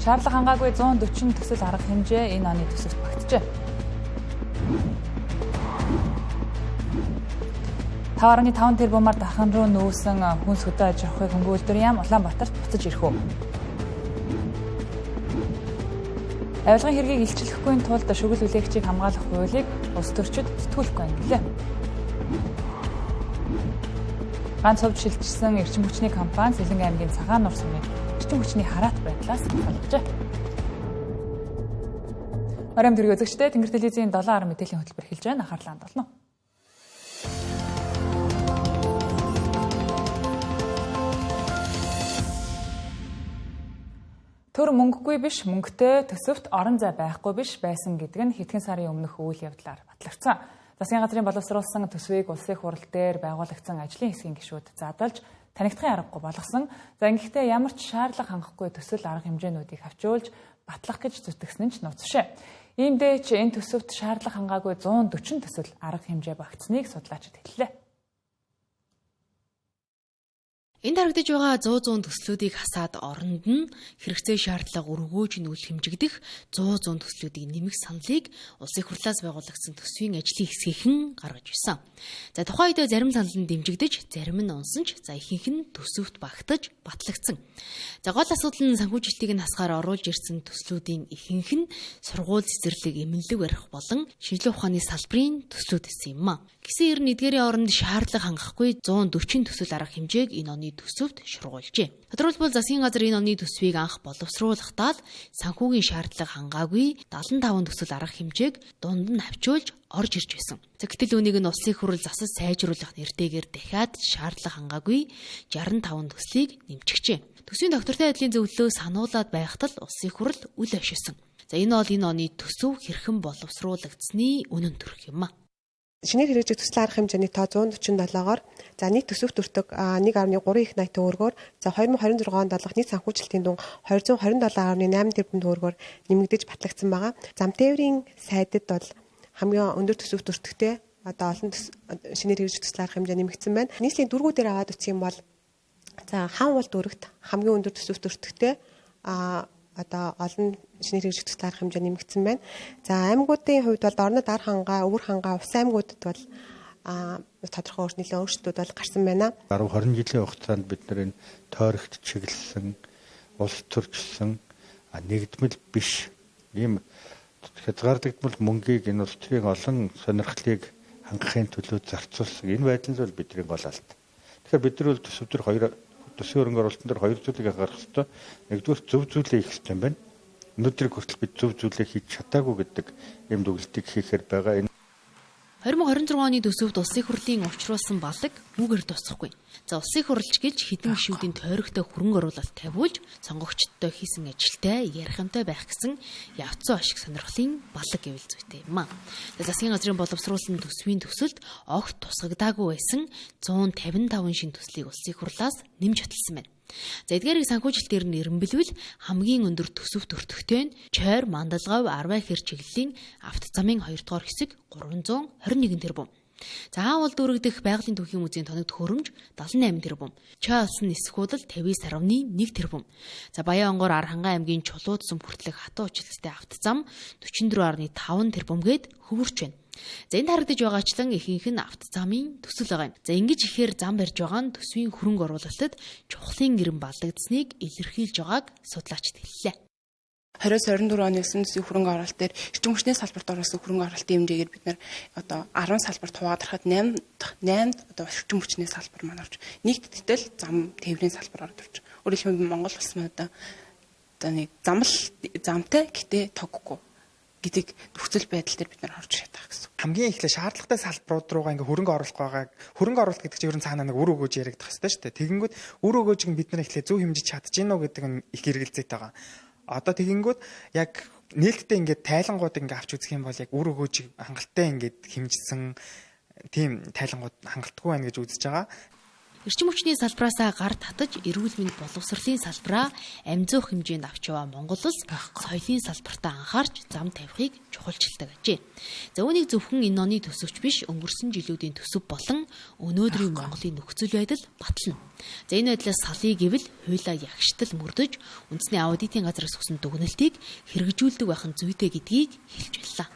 Шаардлага хангаагүй 140 төсөл арга хэмжээ энэ оны төсөвт багтжээ. 5.5 тэрбумаар дахин руу нөөсөн хүнс хөдөө аж ахуйн хөнгөн үйлдвэр яам Улаанбаатарт буцаж ирэх үү? Авилгын хэргийг илчлэхгүй тулд шүгэл үлээгчийг хамгаалах хуулийг улс төрчид сэтгүүлэхгүй юм гэлээ. Ганц хувьд шилжсэн эрчим хүчний компани Сэлэнг аймгийн Цагаан нур сумыг эрчим хүчний хараат байдлаас салгажээ. Оройн төргийн үзэгчдээ Тэнгэр телевизийн 7 мэдээллийн хөтөлбөр эхэлж байна. Анхаарлаа хандуулна. Төр мөнгөгүй биш, мөнгөтэй төсөвт орон зай байхгүй биш байсан гэдэг нь хэдхэн сарын өмнөх үйл явдлаар батлагдсан. Засгийн газрын боловсруулсан төсвийг улсын хурал дээр байгуулагдсан ажлын хэсгийн гишүүд задлж танигдахын аргагүй болгосон. За ингэхдээ ямар ч шаардлага хангахгүй төсөл арга хэмжээнүүдийг хавчуулж батлах гэж зүтгэсэн нь ч нууцшээ. Иймдээ ч энэ төсөвт шаардлага хангаагүй 140 төсөл арга хэмжээ багтсныг судлаачид хэллээ. Энд харагдаж байгаа 100 төслүүдийг хасаад оронд нь хэрэгцээ шаардлага өргөөж нүүл хэмжигдэх 100 төслүүдийг нэмэх саналыг улсын хурлаас байгуулагдсан төсвийн ажлын хэсгийнхэн гаргаж ирсэн. За тухайн үед зарим санал нь дэмжигдэж, зарим нь унсанч, за ихэнх нь төсөвт багтаж батлагдсан. За гол асуудал нь санхүүжилтийг нь хасгаар оруулж ирсэн төслүүдийн ихэнх нь сургууль цэцэрлэг, эмнэлэг барих болон шинжилгээ ухааны салбарын төслүүд гэсэн юм а. Гэсэн ер нь эдгээрийн оронд шаардлага хангахгүй 140 төсөл арга хэмжээг энэ оны төсөвт шургуулжээ. Тодорхойлбол засгийн газар энэ оны төсвийг анх боловсруулахдаа санхүүгийн шаардлага хангаагүй 75 төсөл арга хэмжээг дунд нь авчуулж орж ирж байсан. За гэтэл үүнийг нь улсын хурал засаж сайжруулах нэртэйгээр дахиад шаардлага хангаагүй 65 төслийг нэмчихжээ. Төсвийн доктортой байдлын зөвлөлөө сануулад байхад л улсын хурал үл авширсан. За энэ бол энэ оны төсөв хэрхэн боловсруулагдсны үнэн төрх юм а. Шинээр хэрэгжих төслийн арга хэмжээний тоо 147-оор за нийт төсөвт өртөг 1.3 их 80 төгрөгөөр за 2026 онд олох нийт санхүүжилтийн дүн 227.8 тэрбум төгрөгөөр нэмэгдэж батлагдсан байгаа. Зам тээврийн сайдад бол хамгийн өндөр төсөвт өртөгтэй одоо олон шинээр хэрэгжих төслийн арга хэмжээ нэмэгдсэн байна. Нийслэлийн дөрвүүдээр аваад үзэх юм бол за хаан уул дөрөгт хамгийн өндөр төсөвт өртөгтэй одоо олон шинээр хэрэгжих төслийн арга хэмжээ нэмэгдсэн байна. За аймагуудын хувьд бол Орнод Ар хангаа, Өвөр хангаа, Ус аймагуудад бол тодорхой өөрчлөлтүүд бол гарсан байна. 10-20 жилийн хугацаанд бид нэр энэ тойрогт чиглэсэн, улс төрчсөн нэгдмэл биш ийм хязгаарлагдмал мөнгийг энэ улс төрийн олон сонирхлыг хангахын төлөө зарцуулсан. Энэ байдал нь бол бидний гол алт. Тэгэхээр бид нар бол төсөв төр төсвийн хөрөнгө оруулалтын дээр хоёр зүйлийг анхаарах хэрэгтэй. Нэгдүгээр зөв зүйлээ хийх хэрэгтэй юм байна. Өнөөдрийг хүртэл бид зөв зүйлээ хийж чадаагүй гэдэг юм дүгнэлтийг хийхээр байгаа. 2026 оны төсөвт улсын хурлын уучруулсан баллаг үгээр дуусахгүй. За улсын хурлч гэлж хэдэн гишүүдийн тойрогтой хөрөнгө оруулалт тавиулж сонгогчдод хийсэн ажилтай ярих юмтай байх гэсэн явцсан ашиг сонирхлын баллаг гэвэл зүйтэй юм а. Засгийн газрын боловсруулсан төсвийн төсөлд огт тусгагдаагүй байсан 155 шин төслийг улсын хурлаас нэмж баталсан байна. За эдгээрийг санхүүжилтээр нь эренбэлвэл хамгийн өндөр төсөвт өртөгтэй нь Чойр, Мандалгав, Арвай хэр чиглэлийн автозамын 2 дугаар хэсэг 321 тэрбум. За хаан уул дүүрэгдэх байгалийн түүхийн музейн тоногд хөрөмж 78 тэрбум. Чой олсон нисэх худал 59.1 тэрбум. За Баян-Онгор Архангай аймгийн Чулууд сум хүртэлх хатуу училттай автозам 44.5 тэрбум гээд хөвөрч байна. За энд харагдаж байгаачлан ихэнх нь автозамын төсөл байгаа юм. За ингэж ихээр зам барьж байгаа нь төсвийн хөрөнгө оруулалтад чухлын гэрэн баллагдсныг илэрхийлж байгааг судлаачид хэллээ. 2024 оны эсрэг төсвийн хөрөнгө оруулалт дээр эрчим хүчний салбарт оруулсан хөрөнгө оруулалтын хэмжээгээр бид нэр одоо 10 салбарт хуваалцахад 8 одоо эрчим хүчний салбар маань орж нэгддэл зам тээврийн салбар орж. Өөрөөр хэлбэл Монгол улс маань одоо нэг замтай гэтээ тоггүй гэдэг нөхцөл байдал дээр бид нар орж ирээд байгаа гэсэн. Хамгийн эхлээ шаардлагатай салбарууд руугаа ингээ хөрөнгө оруулах байгааг хөрөнгө оруулалт гэдэг чинь ер нь цаанаа нэг үр өгөөж яригдах хэрэгтэй шүү дээ. Тэгэнгүүт үр өгөөжийг бид нар эхлээ зөв хэмжиж чадчихна уу гэдэг нь их хэрэгэлзээтэй байгаа. Одоо тэгэнгүүт яг нээлттэй ингээд тайлангууд ингээ авч үзэх юм бол яг үр өгөөжийг хангалттай ингээд хэмжсэн тийм тайлангууд хангалтгүй байна гэж үзэж байгаа. Эрчим хүчний салбараасаа гар татаж эрүүл мэнд боловсролын салбараа амжих хэмжээнд авч яваа Монгол улс соёлын салбартаа анхаарч зам тавихыг чухалчилдаг ажээ. За үүнийг зөвхөн энэ оны төсөвч биш өнгөрсөн жилүүдийн төсөв болон өнөөдрийн Монголын нөхцөл байдал батлна. За энэ байдлаас салъя гэвэл хуулиа ягштал мөрдөж үндэсний аудитын газраас өгсөн дүгнэлтийг хэрэгжүүлдэг байх нь зүйтэй гэдгийг хэлж байлаа.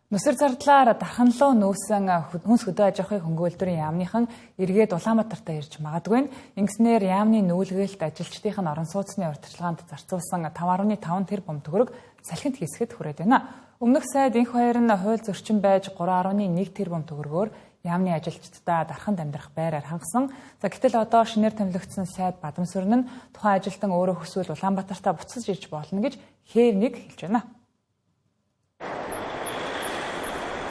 Нүсэр зардлаар дарханлуу нөөсөн хүнс хөдөө аж ахуйн хөнгөлөлтийн яамныхан эргээд Улаанбаатарт ирж магадгүй. Ингэснээр яамны нүүлгээлт ажилчдын нь орон сууцны урьдчилгаанд зарцуулсан 5.5 тэрбум төгрөг салхинд хийсгэд хүрээд байна. Өмнөх сайд энх хоёр нь хууль зөрчин байж 3.1 тэрбум төгрөгөөр яамны ажилчдаа дарханд амьдрах байраар хангасан. За гэтэл одоо шинээр томилогдсон сайд Бадамсүрэн нь тухайн ажилтан өөрөө хүсвэл Улаанбаатартаа буцаж ирж болно гэж ХЭВ-ийг хэлж байна.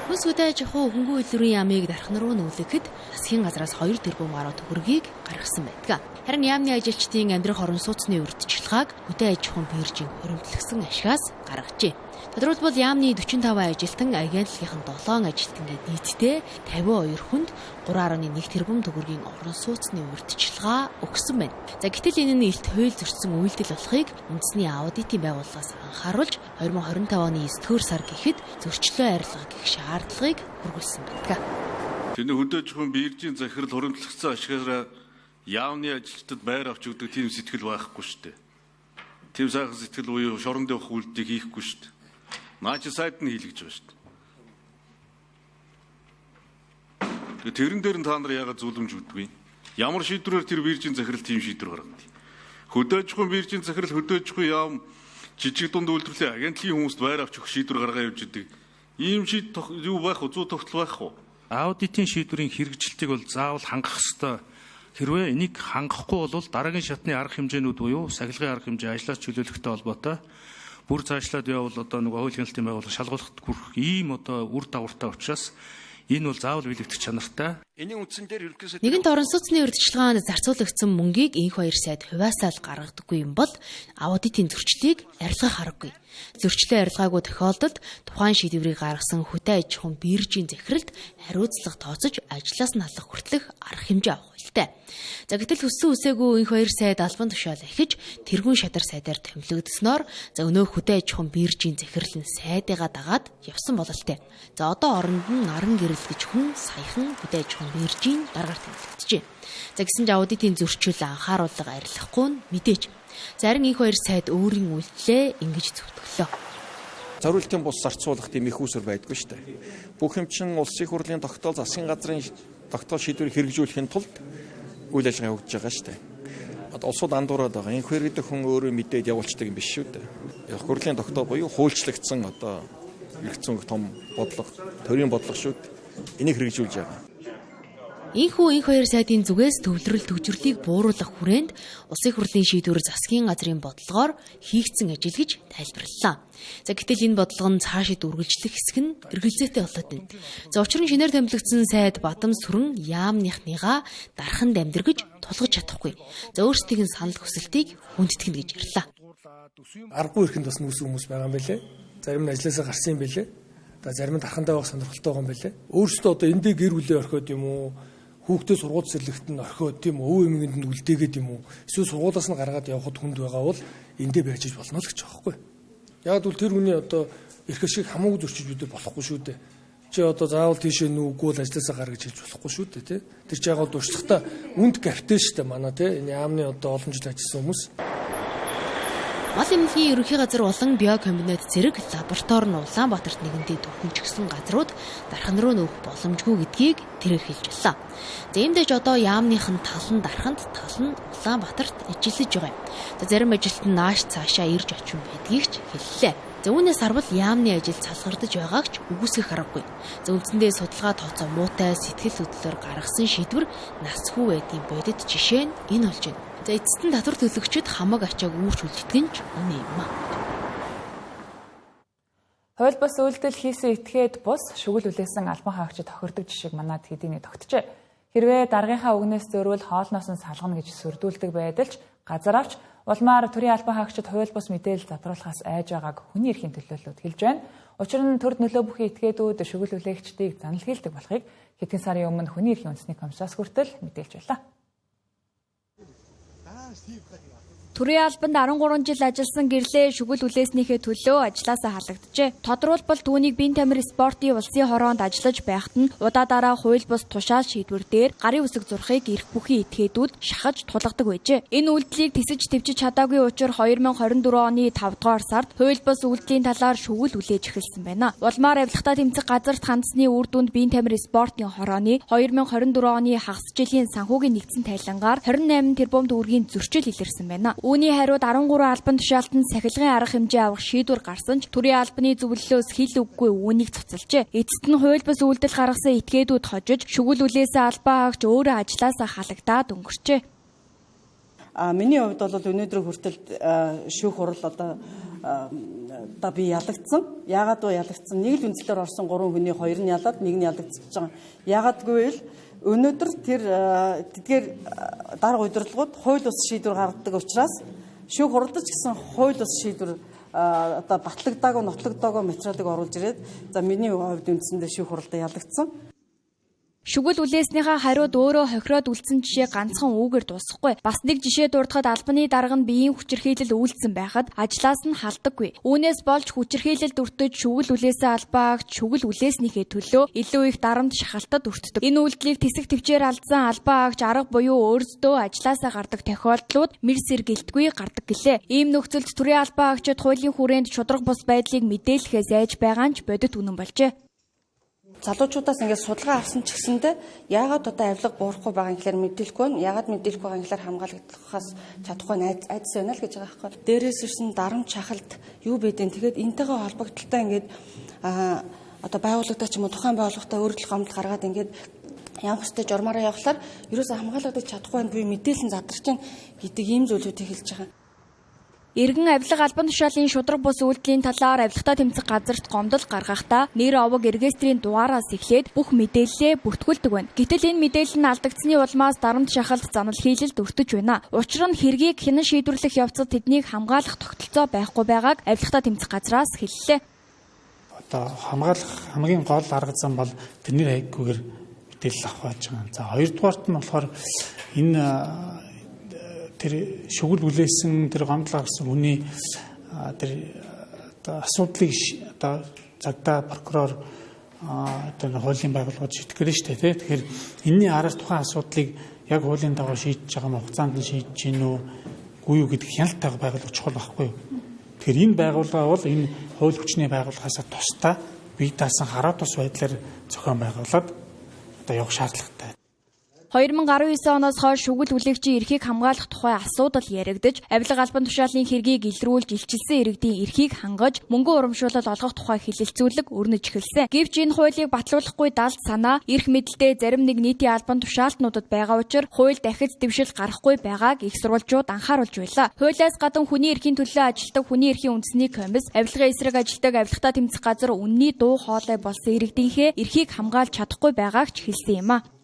Хүнс хөдөө аж ахуй хөнгөлөлтийн яамыг дархан руу нүүлгэхэд засгийн газраас 2 тэрбум гаруй төгрөгийг гаргасан байдаг. Харин яамны ажилчдын амьдрах орон сууцны урьдчилгааг хөдөө аж ахуйн биржийн хуримтлагдсан ашигаас гаргажээ. Тодорхойлбол яамны 45 ажилтан агентлагийн 7 ажилтангийн нийтдээ 52 хүнд 3.1 тэрбум төгрөгийн орон сууцны урьдчилгаа өгсөн байна. За гэтэл энэ нь илт хууль зөрчсөн үйлдэл болохыг үндэсний аудитын байгууллагаас анхааруулж 2025 оны 9-р сар гэхэд зөрчлөө арилга гэх шаардлагыг хүргэлсэн байдаг. Тэний хөдөө аж ахуйн биржийн захирал хуримтлагдсан ашигаараа яамны ажилчдад байр авч өгдөг тийм сэтгэл байхгүй шүү дээ. Тийм сайхан сэтгэл буюу шорон дэвх үйлдэлийг хийхгүй шүү дээ. Наач сайд нь хийлгэж байгаа шүү дээ. Тэрэн дээр нь та нар яагаад зөвлөмж өгдөг вэ? Ямар шийдвэрээр тэр биржийн захирал тийм шийдвэр гаргадаг? Хөдөө аж ахуйн биржийн захирал хөдөө аж ахуйн яам жижиг дунд үйлдвэрлэлийн агентлагийн хүмүүст байр авч өгөх шийдвэр гаргаа явж идэг. Ийм шийдвэр юу байх вэ? Зүй тогтол байх уу? Аудитын шийдвэрийн хэрэгжилтийг бол заавал хангах ёстой. Хэрвээ энийг хангахгүй бол дараагийн шатны арга хэмжээнүүд буюу сахилгын арга хэмжээ ажлаас чөлөөлөхтэй холбоотой бүр цаашлаад явбал одоо нөгөө хууль хяналтын байгууллага шалгуулахад хүрэх ийм одоо үр дагавартай учраас энэ бол заавал биелэгдэх чанартай. Нэгэнт орон сууцны урьдчилгаанд зарцуулагдсан мөнгийг энх хоёр сайд хуваасаа л гаргадаггүй юм бол аудитын зөрчлийг арилгах аргагүй. Зөрчлөө арилгаагүй тохиолдолд тухайн шийдвэрийг гаргасан хөдөө аж ахуйн биржийн захиралд хариуцлага тооцож ажлаас нь алах хүртэлх арга хэмжээ авах байлтай. За гэтэл хүссэн үсээгүй энх хоёр сайд албан тушаал ахиж тэргүүн шадар сайдаар томилогдсноор за өнөө хөдөө аж ахуйн биржийн захирал нь сайдыгаа дагаад явсан бололтой. За одоо оронд нь наран гэрэл гэж хүн саяхан хөдөө аж ахуйн биржийн даргаар томилогджээ. За гэсэн ч аудитын зөрчил анхааруулга арилгахгүй нь мэдээж. Зарим энх хоёр сайд өөрийн үйлдэлээ ингэж зөвтгөлөө. Зориултын бус зарцуулах тийм их усүр байдгүй шүү дээ. Бүх юм чин улсын хурлын тогтоол засгийн газрын тогтоол шийдвэрийг хэрэгжүүлэхийн тулд үйл ажиллагаа явагдаж байгаа шүү дээ. Одоо улсууд андуураад байгаа. Энх хоёр гэдэг хүн өөрөө мэдээд явуулцдаг юм биш шүү дээ. Хурлын тогтоол буюу хуульчлагдсан одоо эргэцэн том бодлого, төрийн бодлого шүү дээ. Энийг хэрэгжүүлж байгаа. Энх хоёр сайдын зүгээс төвлөрөл төвжирлийг бууруулах хүрээнд улсын хурлын шийдвэр засгийн газрын бодлогоор хийгдсэн ажил гэж тайлбарлалаа. За гэтэл энэ бодлого нь цаашид үргэлжлэх хэсэг нь эргэлзээтэй болоод байна. За учир нь шинээр томилогдсон сайд Бадамсүрэн яамныхныгаа дарханд амьдргэж тулгаж чадахгүй. За өөрсдийн санал хүсэлтийг хүндэтгэнэ гэж ярьлаа. Аргагүй ихэнд бас нүүсэн хүмүүс байгаа юм байлээ. Зарим нь ажлаасаа гарсан юм байлээ. Зарим нь дархандаа байх сонирхолтой байгаа юм байлээ. Өөрсдөө одоо эндээ гэр бүлээ орхиод юм уу? Хүүхдээ сургууль цэцэрлэгт нь орхиод тийм үү, өвөө эмээнд нь үлдээгээд юм уу? Эсвэл сургуулиас нь гаргаад явхад хүнд байгаа бол эндээ байж болно л гэж байгаа байхгүй. Яг бол тэр хүний одоо эрх ашиг хамаагүй зөрчиж бидээ болохгүй шүү дээ. Чи одоо заавал тийшээ нүггүй л ажлаасаа гар гэж хэлж болохгүй шүү дээ, тий. Тэр чи яг бол дуршлагтай үнд гавьтай шүү дээ манай тий. Энэ яамны одоо олон жил ажилласан хүмүүс. Мал эмнэлгийн ерөнхий газар болон биокомбинат зэрэг лаборатори нь Улаанбаатарт нэгэнтээ төвхөнчгсөн газрууд дархан руу нүүх боломжгүй гэдгийг тэрээр хэлж байлаа. За иймдээч одоо яамных нь тал нь дарханд, тал нь Улаанбаатарт ажиллаж байгаа юм. За зарим ажилтнууд нааш цаашаа ирж очин байдгийг ч хэллээ. За үүнээс харвал яамны ажил цалгардаж байгааг ч үгүйсгэх аргагүй. За үндсэндээ судалгаа тооцоо муутай сэтгэл хөдлөлөөр гаргасан шийдвэр насгүй байдгийн бодит жишээ нь энэ болж байна. За эцэст нь татвар төлөгчид хамаг ачааг үүрч үлддэг нь ч үнэ юм а. Хууль бус үйлдэл хийсэн этгээд бус шүгэл үлээсэн албан хаагчид тохирдог жишээг манад хэдийнэ тогтжээ. Хэрвээ даргынхаа үгнээс зөрүүл хоолноос нь салгана гэж сүрдүүлдэг байдалч газар авч Улмаар төрийн албан хаагчид хууль бус мэдээлэл задруулахаас айж байгааг хүний эрхийн төлөөлөлд хэлж байна. Учир нь төр нөлөө бүхий этгээдүүд шүгэл хүлээгчдийг занал хийлдэг болохыг хэдхэн сарын өмнө хүний эрхийн үндэсний комиссаас хүртэл мэдээлж байлаа. Төрийн албанд 13 жил ажилласан гэрлээ шүгэл үлээснийхээ төлөө ажилласаа халагджээ. Тодорхойлбол түүнийг биен тамир спортын улсын хороонд ажиллаж байхад нь удаа дараа хууль бус тушаал шийдвэр дээр гарын үсэг зурхыг эрх бүхий этгээдүүд шахаж тулгадаг байжээ. Энэ үйлдэлийг тисэж твжиж чадаагүй учраас 2024 оны 5 дугаар сард хууль бус үйлдэлийн талаар шүгэл үлээж эхэлсэн байна. Улмаар авилгатаа тэмцэх газарт хандсны үр дүнд биен тамир спортын хорооны 2024 оны хагас жилийн санхүүгийн нэгдсэн тайлангаар 28 тэрбум төгрөгийн зөрчил илэрсэн байна. Үүний хариуд 13 албан тушаалтанд сахилгын арга хэмжээ авах шийдвэр гарсан ч төрийн албаны зөвлөлөөс хил үггүй үүнийг цуцалжээ. Эцэст нь хууль бус үйлдэл гаргасан этгээдүүд хожиж шүгэл үлээсэн албан хаагч өөрөө ажилласаа халагдаад өнгөрчээ. Миний хувьд бол өнөөдөр хүртэл шүүх хурал одоо би ялагдсан. Яагаад вэ ялагдсан? Нэг л үндслээр орсон 3 хүний 2 нь ялаад 1 нь ялагдчихж байгаа. Яагадгүй л өнөөдөр тэр тэдгээр дарга удирдлагууд хууль ус шийдвэр гаргадаг учраас шүүх хуралдаж гэсэн хууль ус шийдвэр одоо батлагдаагүй нотлогдоогүй материалыг оруулж ирээд за миний хувьд үндсэндээ шүүх хуралдаа ялагдсан. Шүгэл үлээснийхаа хариуд өөрөө хохироод үлдсэн жишээ ганцхан үүгээр дуусахгүй. Бас нэг жишээ дурдахад албаны дарга нь биеийн хүчирхийлэл үйлдсэн байхад ажлаас нь халдаггүй. Үүнээс болж хүчирхийлэлд өртөж шүгэл үлээсэн албаагч шүгэл үлээснийхээ төлөө илүү их дарамт шахалтад өртдөг. Энэ үйлдэлийг тисэх твчээр алдсан албаагч арга буюу өөрсдөө ажлаасаа гардаг тохиолдлууд мэр сэргэлтгүй гардаг гэлээ. Ийм нөхцөлд төрийн албаагчид хуулийн хүрээнд шудраг бус байдлыг мэдээлэхээс айж байгаа нь ч бодит үнэн болжээ. Залуучуудаас ингээд судалгаа авсан ч гэсэндээ яагаад одоо авилга буурахгүй байгаа юм гэхээр мэдээлэхгүй байна. Яагаад мэдээлэхгүй байгаа юм гэхээр хамгаалагдахаас чадахгүй айдас байна л гэж байгаа байхгүй. Дээрээс ирсэн дарамт шахалт юу байдیں۔ Тэгээд энтэйгээ холбогдлолтой ингээд одоо байгууллагатай ч юм уу тухайн байгууллагатай өөрчлөлт гомдол гаргаад ингээд явах хөстэй журмаараа явхлаар ерөөсөө хамгаалагдаж чадахгүй байна буюу мэдээлэл задарч байна гэдэг ийм зүйлүүдийг хэлж байгаа. Иргэн авилга албан тушаалын шудраг бус үйлдлийн талаар авилгатаа тэмцэх газарт гомдол гаргахдаа нэр овог регистрийн дугаараас эхлээд бүх мэдээлэлээ бүртгүүлдэг байна. Гэтэл энэ мэдээлэл нь алдагдсны улмаас дарамт шахалт занал хийлэлд өртөж байна. Учир нь хэргийг хянан шийдвэрлэх явцад тэднийг хамгаалах тогтолцоо байхгүй байгааг авилгатаа тэмцэх газраас хэллээ. Одоо хамгаалах хамгийн гол арга зам бол тэрний хайггүйгээр мэдээлэл авах байж байгаа. За хоёрдугаарт нь болохоор энэ тэр шүгэл үлээсэн тэр гомдол гаргасан хүний тэр асуудлыг одоо цагдаа прокурор тэр хуулийн байгууллагууд шийдэх гэрэн шүү дээ. Тэгэхээр энэний араас тухайн асуудлыг яг хуулийн дагуу шийдэж байгаа хугацаанд нь шийдэж гин үү үгүй юу гэдэг хяналттай байгууллага чухал байхгүй юу. Тэгэхээр энэ байгууллага бол энэ хууль хүчний байгууллагаас тусдаа бие даасан хараа тус байдлаар зохион байгуулад одоо явах шаардлагатай. 2019 оноос хойш шүгэл үлээгчийн эрхийг хамгаалах тухай асуудал яригдж, авилга албан тушаалын хэргийг илрүүлж илчилсэн иргэдийн эрхийг хангаж, мөнгө урамшуулал олгох тухай хэлэлцүүлэг өрнөж эхэлсэн. Гэвч энэ хуулийг батлуулахгүй далд санаа, эрх мэдэлтэй зарим нэг нийтийн албан тушаалтнуудад байгаа учраас хууль дахид дэвшил гарахгүй байгааг их сурвалжууд анхааруулж байлаа. Хуулиас гадна хүний эрхийн төлөө ажилтдаг хүний эрхийн үндэсний комисс, авилгын эсрэг ажилтдаг авилгатаа тэмцэх газар үнний дуу хоолой болсон иргэдийнхээ эрхийг хамгаалж чадахгүй байгааг ч хэлсэн юм а.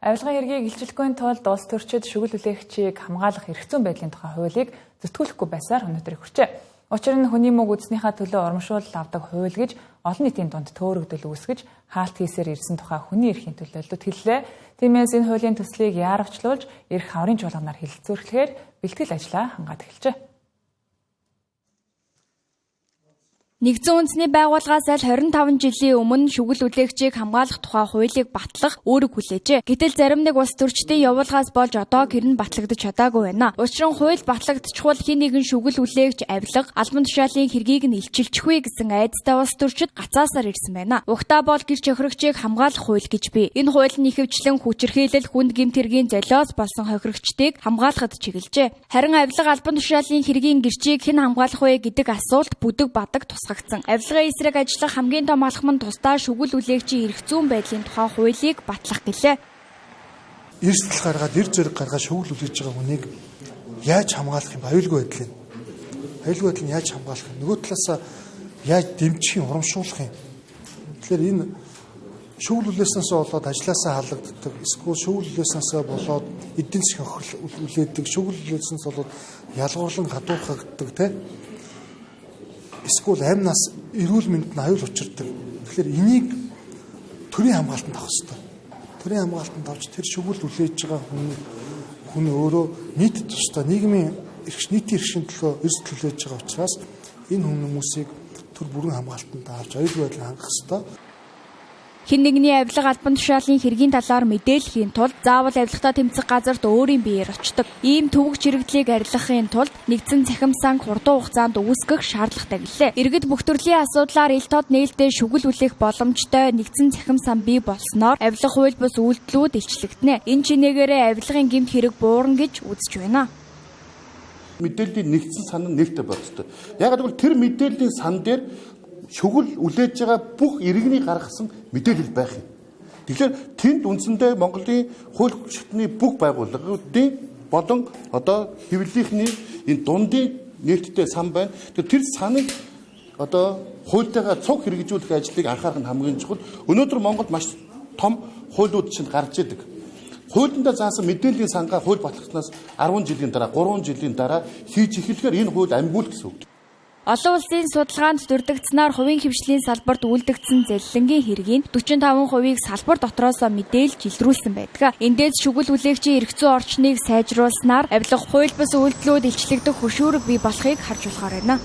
Авилгын хэргийг илчлэхгүй тулд улс төрчид шүгэл үлээгчийг хамгаалах эрх зүйн байдлын тухай хуулийг зөвтгүүлэхгүй байсаар өнөөдөр хүрчээ. Учир нь хүний мөнгө үзнийхээ төлөө урамшуул авдаг хууль гэж олон нийтийн дунд төөрөгдөл үүсгэж хаалт хийсээр ирсэн тухай хүний эрхийн төлөөлөлд хэллээ. Тиймээс энэ хуулийн төслийг яарвчлуулж эрх хаврын чуулганаар хэлэлцүүлэхээр бэлтгэл ажлаа хангаад эхэлжээ. Нэгдсэн үндэсний байгууллагаас аль 25 жилийн өмнө шүгэл үлээгчийг хамгаалах тухай хуулийг батлах үүрэг хүлээжээ. Гэтэл зарим нэг улс төрчдийн явуулгаас болж одоо гэр нь батлагдаж чадаагүй байна. Учир нь хууль батлагдчихвал хэн нэгэн шүгэл үлээгч авилга, албан тушаалын хэргийг нь илчилчихвэ гэсэн айдастай улс төрчид гацаасаар ирсэн байна. Угтаа бол гэр чохирогчийг хамгаалах хууль гэж бий. Энэ хууль нь ихэвчлэн хүчирхийлэл, хүнд гэмт хэргийн золиос болсон хохирогчдыг хамгаалахад чиглэжээ. Харин авилга, албан тушаалын хэргийн гэрчийг хэн хамгаалах вэ гэдэг асуулт бүдэг бадаг Авилгын эсрэг ажиллах хамгийн том алхам нь тусдаа шүгэл үлээгчийн эрх зүйн байдлын тухай хуулийг батлах гэлээ. Эрсдэл гаргаад, эр зэрэг гаргаад шүгэл үлээж байгаа хүнийг яаж хамгаалах юм бэ? Аюулгүй байдлыг. Аюулгүй байдлыг яаж хамгаалах юм? Нөгөө талаас яаж дэмжих юм, урамшуулах юм? Тэгэхээр энэ шүүл үлээснээс болоод ажлаасаа халагддаг, эсвэл шүүл үлээснээс болоод эдийн засгийн хохирол үлээдэг, шүүл үлээснээс болоод ялгуурлан гадуурхагддаг те. Эсвэл амнаас эрүүл мэндэд нь аюул учирдаг. Тэгэхээр энийг төрийн хамгаалтанд авах хэрэгтэй. Төрийн хамгаалтанд авч тэр шүүл үлээж байгаа хүн өөрөө нийтэд тусдаа нийгмийн нийтийн эрхшин төлөө эрс төлөөж байгаа учраас энэ хүмүүсийг төр бүрэн хамгаалтанд авч аюул байдал хангах хэрэгтэй. Хэн нэгний авилга албан тушаалын хэргийн талаар мэдээлэхийн тулд заавал авилгатаа тэмцэх газарт өөрийн биеэр очдог. Ийм төвөг чирэгдлийг арилгахын тулд нэгдсэн цахим санг хурдан хугацаанд үүсгэх шаардлагатай гэлээ. Иргэд бүх төрлийн асуудлаар ил тод нээлттэй шүгэл үлээх боломжтой нэгдсэн цахим сан бий болсноор авилга хууль бус үйлдэлүүд илчлэгдэнэ. Энэ чинээгээрээ авилгын гэмт хэрэг буурна гэж үзэж байна. Мэдээллийн нэгдсэн сан нь нээлттэй байх ёстой. Яг гэвэл тэр мэдээллийн сан дээр шүгэл үлээж байгаа бүх иргэний гаргасан мэдээлэл байх юм. Тэгэхээр тэнд үндсэндээ Монголын хууль шатны бүх байгууллагуудын болон одоо хэвлэлийнхний энэ дундын нээлттэй сан байна. Тэр саныг одоо хуультайгаа цуг хэрэгжүүлэх ажлыг анхаарах нь хамгийн чухал. Өнөөдөр Монголд маш том хуулиуд чинь гарч идэг. Хуулиндаа заасан мэдээллийн сангаа хууль батлагдсанаас 10 жилийн дараа, 3 жилийн дараа хийж эхлэхээр энэ хууль амгиул гэсэн үг. Олон улсын судалгаанд дурддагцнаар хувийн хвшлийн салбарт үйлдэгдсэн зэллэнгийн хэргийн 45%-ийг салбар дотроос мэдээлж илрүүлсэн байдаг. Эндээс шүгэл үлээгчийн эрх зүйн орчныг сайжруулснаар авилга хууль бус үйлдэлүүд илчлэгдэх хөшүүрэг бий болохыг харж болохоор байна.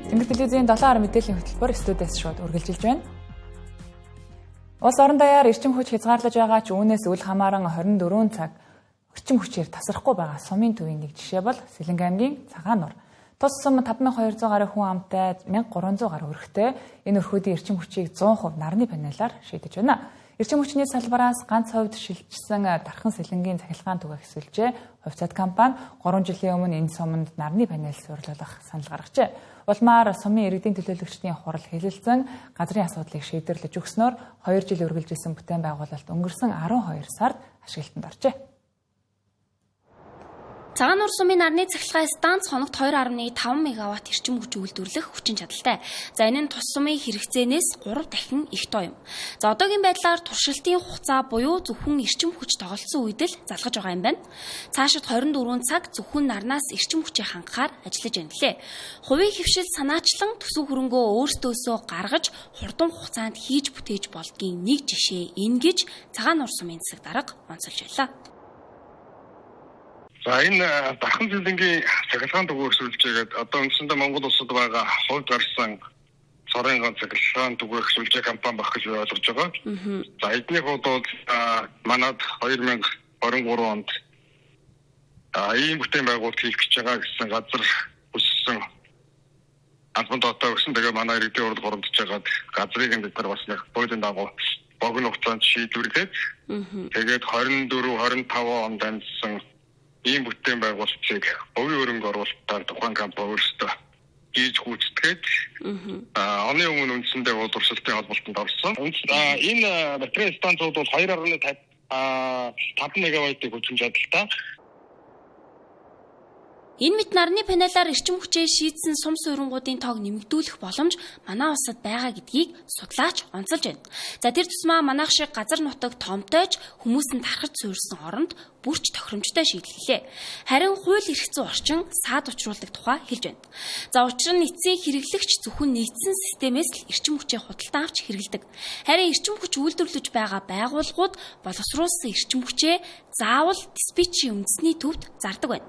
Тэнгэр телевизийн 7 мэдээллийн хөтөлбөр студиэс шууд үргэлжилж байна. Улс орон даяар эрчим хүч хязгаарлаж байгаа ч үүнээс үл хамааран 24 цаг эрчим хүчээр тасрахгүй байгаа сумын төвийн нэг жишээ бол Сэлэнг аймгийн Цагаан нур. Тус сум 5200 гаруй хүн амтай 1300 гаруй өрхтэй энэ өрхүүдийн эрчим хүчийг 100% нарны панелаар шийдэж байна. Эрчим хүчний салбараас ганц хувьд шилжсэн Дархан Сэлэнгийн цахилгаан түгээх эсвэлжээ. Хувьцат компани 3 жилийн өмнө энэ суманд нарны панел суурилуулах санал гаргажээ. Улмаар сумын иргэдийн төлөөлөгчдийн хурал хэлэлцэн газрын асуудлыг шийдэрлэж өгснөөр 2 жил үргэлжилсэн бүтээн байгуулалт өнгөрсөн 12 сард ашиглалтанд оржээ. Цагаан нур сумын нарны цахилгаан станц хоногт 2.5 мегаватт эрчим хүч үйлдвэрлэх хүчин чадалтай. За энэ нь тус сумын хэрэгцээнээс 3 дахин их тоо юм. За одоогийн байдлаар туршилтын хугацаа буюу зөвхөн эрчим хүч тоглосон үед л залгаж байгаа юм байна. Цаашид 24 цаг зөвхөн нарнаас эрчим хүчийг хангахаар ажиллаж байна лээ. Хувийн хвшил санаачлан төсөв хөрөнгөө өөрсдөөсөө гаргаж хурдан хугацаанд хийж бүтээж болдгийн нэг жишээ энэ гэж Цагаан нур сумын засаг дарга онцолж байлаа. За энэ Дархан Сэлэнгийн цахилгаан түгээх сүлжээгээд одоо үндсэндээ Монгол улсад байгаа хувьд гарсан цорын цахилгаан түгээх сүлжээ компани байх гэж ойлгож байгаа. За эдний хувьд бол манад 2023 онд ийм бүтээн байгуулалт хийх гэж байгаа гэсэн газар хүссэн албан тоотой өгсөн. Тэгээ манай иргэдийн урд горомдож байгаа газрыг бид нар бас нэг бойлын дагуу богино хугацаанд шийдвэрлээд тэгээд 24-25 онд амжсан ийм бүтээн байгуулалтыг хувийн хөрөнгө оруулалтаар тухайн компани өөрсдөө хийж гүйцэтгээд оны өмнө үндсэндээ боловсролтын холболтод орсон. Энэ батарей станцууд бол 2.5 мегаваттыг хүчин чадалтай. Энэ мэт нарны панелаар эрчим хүчээ шийдсэн сум суурингуудын тоог нэмэгдүүлэх боломж манай улсад байгаа гэдгийг судлаач онцолж байна. За тэр тусмаа манайх шиг газар нутаг томтойж хүмүүсийн тархаж суурьсан оронд бүрч тохиромжтой шийдлээ. Харин хууль эрх зүйн орчин саад учруулдаг тухай хэлж байна. За учир нь эцсийн хэрэглэгч зөвхөн нэгдсэн системээс л эрчим хүчээ худалдан авч хэрэглэдэг. Харин эрчим хүч үйлдвэрлэж байгаа байгууллагууд боловсруулсан эрчим хүчээ заавал диспетчийн үндэсний төвд зардаг байна.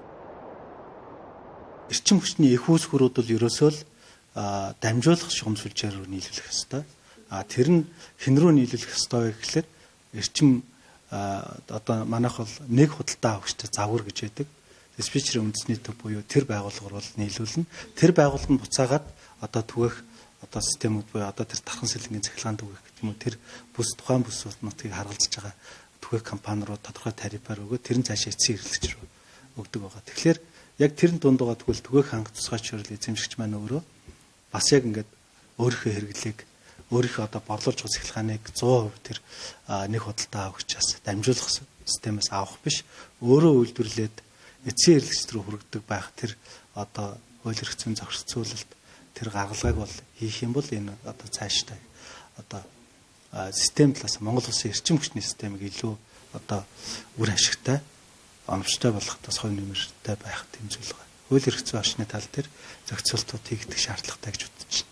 Эрчим хүчний их үүсгэрүүд бол ерөөсөө л дамжуулах шугам сүлжээр рүү нийлүүлэх ёстой. Тэр нь хэн рүү нийлүүлэх ёстой вэ гэхлээр эрчим одоо манайх бол нэг худалдаа авагчтай завгар гэж байдаг. Диспетчерийн үндэсний төв буюу тэр байгууллага бол нийлүүлнэ. Тэр байгууллага нь буцаагаад одоо түгээх одоо системүүд буюу одоо тэр тархан сэлэнгийн цахилгаан түгээх гэх юм уу тэр бүс тухайн бүс нутгийг харгалзаж байгаа түгээх компани руу тодорхой тарифаар өгөө тэр нь цаашаа эцсийн хэрэглэгч рүү өгдөг байгаа. Тэгэхээр яг тэрэн дунд байгаа тэгвэл түгээх ханга тусгай чиглэл эзэмшигч маань өөрөө бас яг ингээд өөрийнхөө хэрэглийг өөрийнхөө одоо борлуулж байгаа цахилгааныг 100% тэр нэг худалдаа авагчаас дамжуулах системээс авах биш өөрөө үйлдвэрлээд эцсийн хэрэглэгч рүү хүргэдэг байх тэр одоо хууль эрх зүйн зохицуулалт тэр гаргалгааг бол хийх юм бол энэ одоо цаашдаа одоо систем талаас Монгол улсын эрчим хүчний системийг илүү одоо үр ашигтай оновчтой болгох тас хувь нэмэртэй байх тийм зүйл байгаа. Хууль эрх зүйн орчны тал дээр зохицуултууд хийгдэх шаардлагатай гэж бодож байна.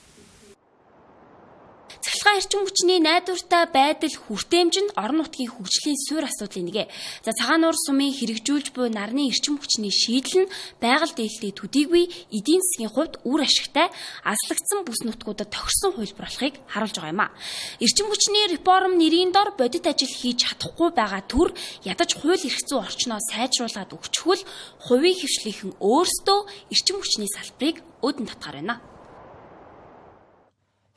Цахилгаан эрчим хүчний найдвартай байдал хүртээмж нь орон нутгийн хөгжлийн суурь асуудлын нэг. За цагаан нуур сумын хэрэгжүүлж буй нарны эрчим хүчний шийдэл нь байгаль дээлтэй төдийгүй эдийн засгийн хувьд үр ашигтай аслагдсан бүс нутгуудад тохирсон хувилбар болохыг харуулж байгаа юм а. Эрчим хүчний реформ нэрийн дор бодит ажил хийж чадахгүй байгаа төр ядаж хууль эрх зүйн орчноо сайжруулад өгчихвөл хувийн хвшлийнхэн өөрсдөө эрчим хүчний салбарыг өөдөн татгаар байна.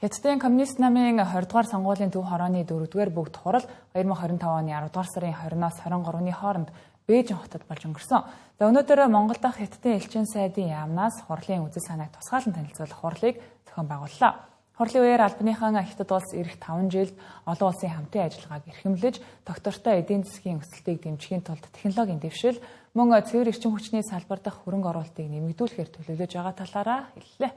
Хятадын коммунист намын 20 дугаар сонгуулийн төв хорооны 4-р бүгд хурал 2025 оны 10 дугаар сарын 20-наас 23-ны хооронд Бээжин хотод болж өнгөрсөн. За өнөөдөр Монгол дахь Хятадын элчин сайдын яамнаас хурлын үзэл санааг тусгаалan танилцуулах хурлыг зохион байгууллаа. Хурлын үеэр албаныхан Хятад улс эх 5 жилд олон улсын хамтын ажиллагааг эрхэмлэж, доктортой эдийн засгийн өсөлтийг дэмжихийн тулд технологийн дэвшил, мөн цэвэр эрчим хүчний салбар дахь хөрөнгө оруулалтыг нэмэгдүүлэхээр төлөвлөж байгаа талаараа хэллээ.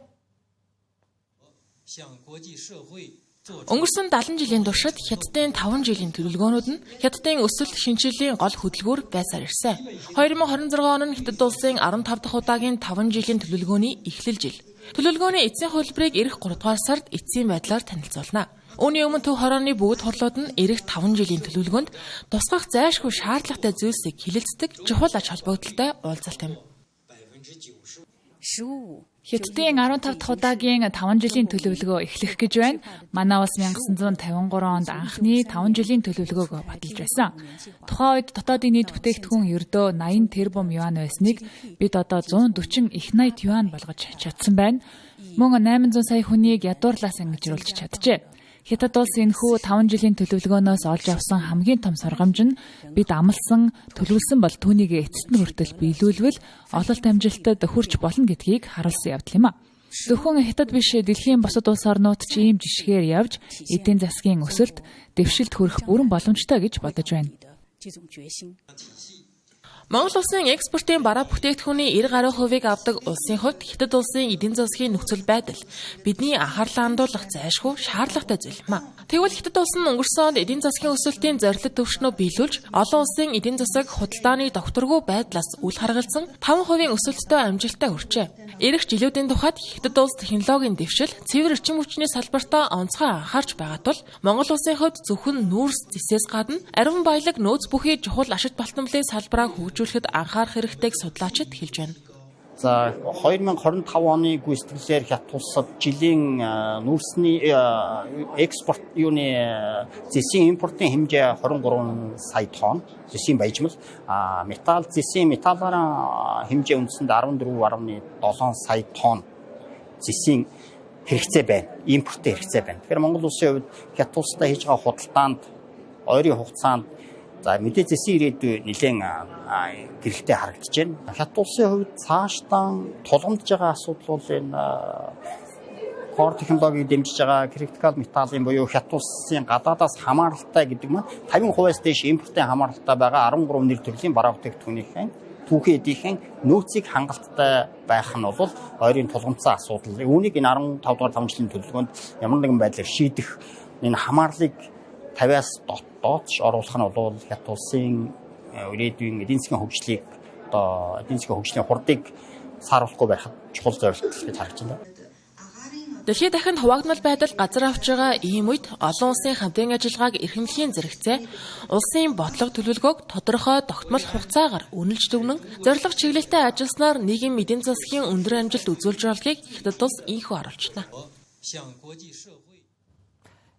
Өнгөрсөн 70 жилийн туршид Хятадын 5 жилийн төлөвлөгөөнүүд нь Хятадын өсөлт шинжилгээний гол хөдөлгүүр байсаар ирсэн. 2026 он нь Хятад улсын 15 дахь удаагийн 5 жилийн төлөвлөгөөний эхлэл жил. Төлөвлөгөөний эцсийн хувилбарыг эх 3 дугаар сард эцсийн байдлаар танилцуулна. Үүний өмнө төв хорооны бүгд хурлууд нь эх 5 жилийн төлөвлөгөөнд тусгах зайлшгүй шаардлагатай зүйлсийг хилэлцдэг чухал ач холбогдолтой уулзалт юм. Хятадын 15 дахь удаагийн 5 жилийн төлөвлөгөө эхлэх гэж байна. Манай улс 1953 онд анхны 5 жилийн төлөвлөгөөг баталж байсан. Тухайн үед дотоодын нийт бүтээгдэхүүн ердөө 80 тэрбум юан байсныг бид одоо 140 их 80 юан болгож чадсан байна. Мөн 800 сая хүнийг ядуурлаас ангижруулж чаджээ. Хятад улс энэхүү 5 жилийн төлөвлөгөөнөөс олж авсан хамгийн том сургамж нь бид амлсан, төлөвлөсөн бол түүнийг эцэст нь хүртэл биелүүлвэл ололт амжилтад хүрч болно гэдгийг харуулсан явдал юм а. Зөвхөн Хятад биш дэлхийн бусад улс орнууд ч ийм жишгээр явж эдийн засгийн өсөлт, дэвшилд хүрэх бүрэн боломжтой гэж бодож байна. Монгол улсын экспортын бараа бүтээгдэхүүний 90% авдаг улсын хувьд Хятад улсын эдийн засгийн нөхцөл байдал бидний анхаарлаа хандуулах зайлшгүй шаардлагатай зүйл юм а. Тэгвэл Хятад улс нь өнгөрсөн онд эдийн засгийн өсөлтийн зорилт төвшнөө биелүүлж олон улсын эдийн засаг худалдааны докторгүй байдлаас үл харгалзан 5% өсөлттэй амжилттай хүрчээ. Ирэх жилүүдийн тухайд Хятад улс технологийн дэвшил, цэвэр эрчим хүчний салбартаа онцгой анхаарч байгаа тул Монгол улсын хувьд зөвхөн нүүрс зэсээс гадна ариун баялаг нөөц бүхий чухал ашиг балтамлын салбараа хөгжүүлэхэд анхаарах хэрэгтэйг судлаачид хэлж байна. За 2025 оны гүйцэтгэлээр Хятад улсад жилийн нүүрсний экспорт юуны зэсийн импортын хэмжээ 23 сая тонн зэсийн баяжмал, металл зэсийн металлаараа хэмжээ үндсэнд 14.7 сая тонн зэсийн хэрэгцээ байна. Импортын хэрэгцээ байна. Тэгэхээр Монгол улсын хувьд Хятад улстай хийж байгаа худалдаанд ойрын хугацаанд за мэдээ зэсийн ирээдүй нэлээд гэрэлтэй харагдаж байна. Хятад улсын хувьд цаашдаа тулгамдж байгаа асуудал бол энэ кор технологиг дэмжиж байгаа критикал металлын буюу Хятад улсын гадаадаас хамааралтай гэдэг маань 50%-аас дээш импортын хамааралтай байгаа 13 нэр төрлийн бараа бүтээгдэхүүнийхэн түүхий эдийнхэн нөөцийг хангалттай байх нь бол ойрын тулгамдсан асуудал. Үүнийг энэ 15 дугаар 5 жилийн төлөвлөгөөнд ямар нэгэн байдлаар шийдэх энэ хамаарлыг 50-аас доотч оруулах нь бол Хятад улсын ирээдүйн эдийн засгийн хөгжлийг одоо эдийн засгийн хөгжлийн хурдыг сааруулахгүй байхад чухал зорилт гэж харагдаж байна. Дэлхийд дахинд хуваагдмал байдал газар авч байгаа ийм үед олон улсын хамтын ажиллагааг эрхэмлэхийн зэрэгцээ улсын бодлого төлөвлөгөөг тодорхой тогтмол хугацаагаар үнэлж дүгнэн зорилго чиглэлтэй ажилласнаар нийгэм эдийн засгийн өндөр амжилт үзүүлж байгаагийг Хятад улс инхүү харуулж байна.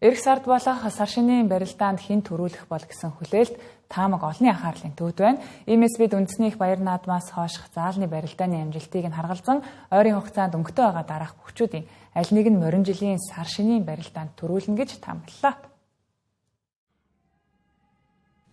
Ирэх сард болох сар шинийн барилдаанд хэн төрүүлэх бол гэсэн хүлээлт таамаг олонний анхаарлын төвд байна. Иймээс бид үндэсний их баяр наадмаас хойших заалны барилдааны амжилтыг нь харгалзан ойрын хугацаанд өнгөтэй байгаа дараах бүхчүүдийн аль нэг нь морин жилийн сар шинийн барилдаанд төрүүлнэ гэж таамаглалаа.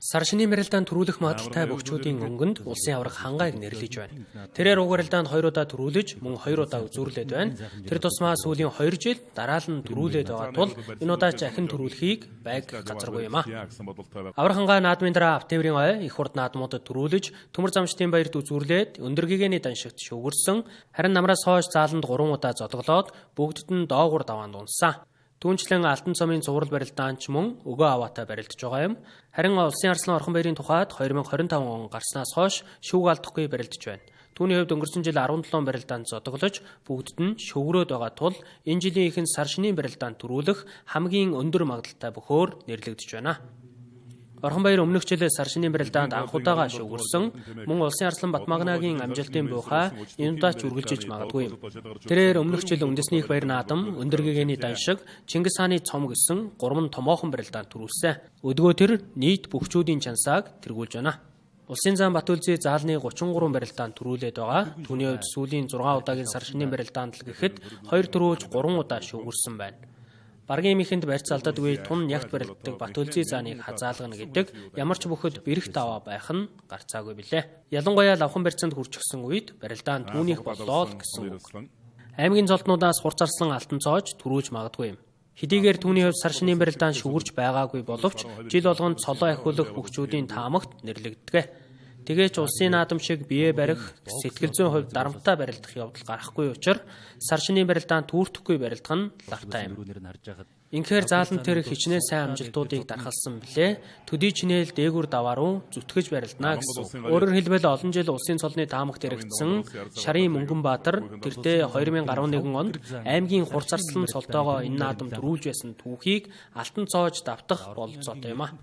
Сар шинийн барилдаанд төрүүлэх магадлалтай бөхчүүдийн өнгөнд улсын аварга хангайг нэрлэж байна. Тэрээр уг барилдаанд 2 удаа төрүүлж, мөн 2 удаа үзүүрлээд байна. Тэр тусмаа сүүлийн 2 жил дараал нь төрүүлээд байгаа тул энэ удаа ч ахин төрүүлэхийг байг газаргүй юм а. Аварга хангай наадмын дараа Автээврийн ой их хурд наадмуудад төрүүлж, Төмөр замчдын баярт үзүүрлээд, өндөр гэгээний даншигт шүгэрсэн, харин намраас хойш зааланд 3 удаа зодглоод, бүгдд нь доогуур даваанд унсан. Түүнчлэн Алтан цомын цуврал барилдаан ч мөн өгөө аваатай барилдаж байгаа юм. Харин Улсын арслан орхон баярын тухайд 2025 он гарснаас хойш шүүг алдахгүй барилдаж байна. Түүний хувьд өнгөрсөн жил 17 барилдаанд зодглож, бүгдд нь шүгрөөд байгаа тул энэ жилийн ихэнх сар шинийн барилдаанд төрүүлэх хамгийн өндөр магадлалтай бөхөөр нэрлэгдэж байна. Орхон баяр өмнөх жил сар шинийн барилдаанд анх удаага шүгэрсэн, мөн Улсын арслан Батмагнагийн амжилтын буухай энэ удаа ч үргэлжиж магадгүй юм. Тэрээр өмнөх жил үндэсний их баяр наадам, өндөр гэгээний даншиг, Чингис хааны цом гэсэн 3 томоохон барилдаанд төрүүлсэн. Өдгөө тэр нийт бөхчүүдийн чансааг тэргүүлж байна. Улсын зам Батүлзий заалны 33 барилдаанд төрүүлээд байгаа. Түүний хувьд сүүлийн 6 удаагийн сар шинийн барилдаанд л гэхэд 2 төрүүлж 3 удаа шүгэрсэн байна. Баргийн эмийнхэнд барьц алдадгүй тун ягт барилддаг Батүлзий зааныг хазаалгана гэдэг ямар ч бүхэд бэрх даваа байх нь гарцаагүй билээ. Ялангуяа лавхан барьцанд хүрчихсэн үед барилдаан түүнийх боллоо л гэсэн үг. Аймгийн золтнуудаас хурц арслан алтан цоож төрүүлж магадгүй юм. Хэдийгээр түүний хувьд сар шинийн барилдаан шүгэрж байгаагүй боловч жил болгонд цолоо ахиулах бөхчүүдийн таамагт нэрлэгдэгэ. Тэгээч улсын наадам шиг бие барих, сэтгэл зүйн хувьд дарамттай барилдах явдал гарахгүй учраас сар шинийн барилдаанд түүртэхгүй барилдах нь лавтай юм. Инхээр заалан тэр хичнээн сайн амжилтуудыг дархалсан билээ. Төдий чинээл дээгүр даваа руу зүтгэж барилдана гэсэн. Өөрөөр хэлбэл олон жил улсын цолны таамагт хэрэгжсэн Шарын Мөнгөнбаатар тэртээ 2011 онд аймгийн хурц арслан цолтоогоо энэ наадам төрүүлж байсан түүхийг алтан цоож давтах бололцоотой юм а.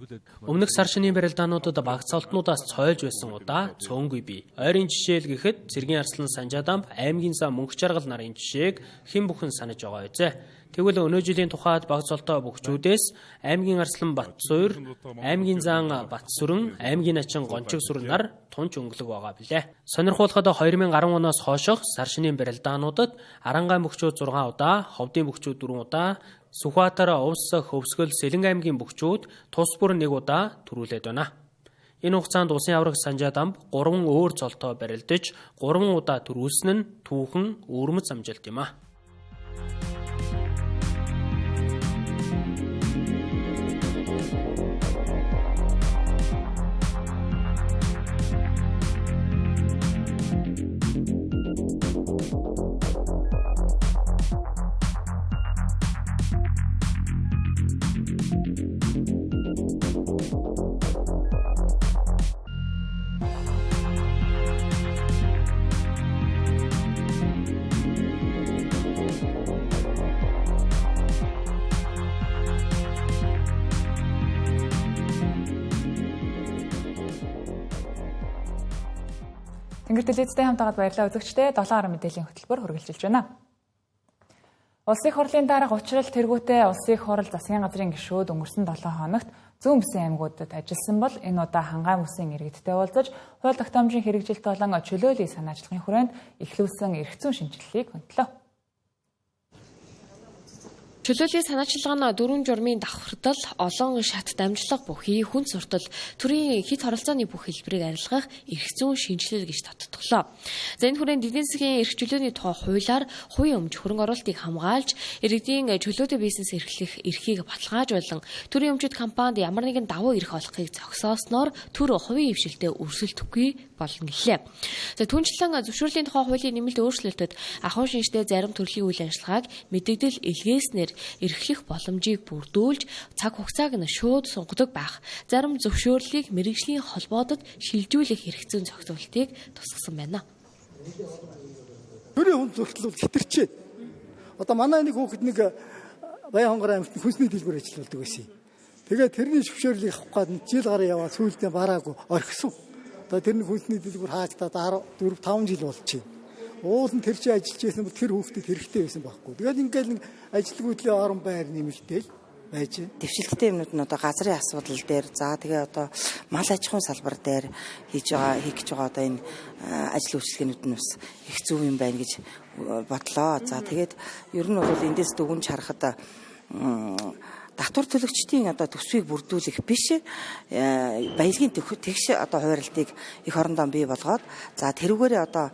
Өмнөх сар шинийн барилдаануудад баг цолтнуудаас цойлж байсан удаа цөөнгүй бий. Ойрын жишээл гэхэд Цэргийн арслан Санжаадамб, аймгийн зам Мөнх Жаргал нарын жишээг хэн бүхэн санаж байгаа вэ? Тэгвэл өнөө жилийн тухайд баг цолтоо бөхчүүдээс аймгийн арслан Батсуур, аймгийн зан Батсүрэн, аймгийн ачин Гончиг сүрэн нар тунч өнгөлөг байгаа билээ. Сонирхуулахад 2010 оноос хойших сар шинийн барилдаануудад Арангаан бөхчүүд 6 удаа, Ховдын бөхчүүд 4 удаа, Сүхбаатар, Увс, Хөвсгөл, Сэлэнг аймгийн бөхчүүд тус бүр 1 удаа төрүүлээд байна. Энэ хугацаанд улсын авраг Санжаадамб 3 өөр цолтоо барилдаж 3 удаа төрүүлсэн нь түүхэн өвөрмөц амжилт юм а. Тэнгэр телевизтэй хамтагаад баярлалаа үзэгчдээ 7 мэдээллийн хөтөлбөр хүргэлжилж байна. Улсын их хурлын дарга учрал тэргүүтээ улсын их хурл засгийн газрын гишүүд өнгөрсөн 7 хоногт зүүн бүсийн аймагуудад ажилласан бол энэ удаа Хангаан бүсийн иргэдтэй уулзаж хууль тогтоомжийн хэрэгжилт болон чөлөөллийн санаачлагын хүрээнд эхлүүлсэн эрх зүйн шинжилгээг хөндлөө. Чөлөөлийн санаачилгаа нь 4 журмын давхардал, олон шат дамжлага бүхий, хүн суртал, төрийн хит харилцааны бүх хэлбэрийг арилгах эрх зүйн шинжилэл гэж тодтоглоо. За энэ хүрээнд эдийн засгийн эрх чөлөөний тухай хуулиар хувийн өмч хөрөнгө оруулалтыг хамгаалж, иргэдийн чөлөөтэй бизнес эрхлэх эрхийг баталгааж болон төрийн өмчит компанид ямар нэгэн давуу эрх олохыг зогсоосноор төр хувийн хвшилтэд өрсөлдөхгүй болно гэлээ. За түүнчлэн зөвшөөрлийн тухай хуулийн нэмэлт өөрчлөлтөд ахуйн шинжтэй зарим төрлийн үйл ажиллагааг мэдэгдэл илгээснээр эрхлэх боломжийг бүрдүүлж цаг хугацааг нь шууд сунгадаг байх. Зарим зөвшөөрлийг мэргэжлийн холбоодод шилжүүлэх эрх зүйн зохицуултыг тусгасан байна. Төрийн хүн зөрчил бол хэтэрчээ. Одоо манай нэг хүүхэд нэг Баян-Хонгор аймагт хүнсний дэлгүүр ажилладаг байсан. Тэгээд тэрний зөвшөөрлийг авах гээд жил гараа яваад сүүлдээ бараагүй орхисон. Одоо тэрний хүнсний дэлгүүр хаагдаад 4-5 жил болчихъя. Уул нь тэр чинь ажиллаж байсан бол тэр хүүхдэд хэрэгтэй байсан байхгүй. Тэгээд ингээл нэг ажилтгүйдлийн орон байр нэмэлтэл байж. Дэвшилттэй юмнууд нь одоо газрын асуудал дээр за тэгээ одоо мал аж ахуйн салбар дээр хийх гэж байгаа одоо энэ ажил үйлчилгээнүүд нь бас их зөв юм байна гэж бодлоо. За тэгээд ер нь бол эндээс дүгнж харахад татвар төлөгчдийн одоо төсвийг бүрдүүлэх биш баялагын тэгш одоо хуваарлтыг их орондоо бий болгоод за тэрүүгээрээ одоо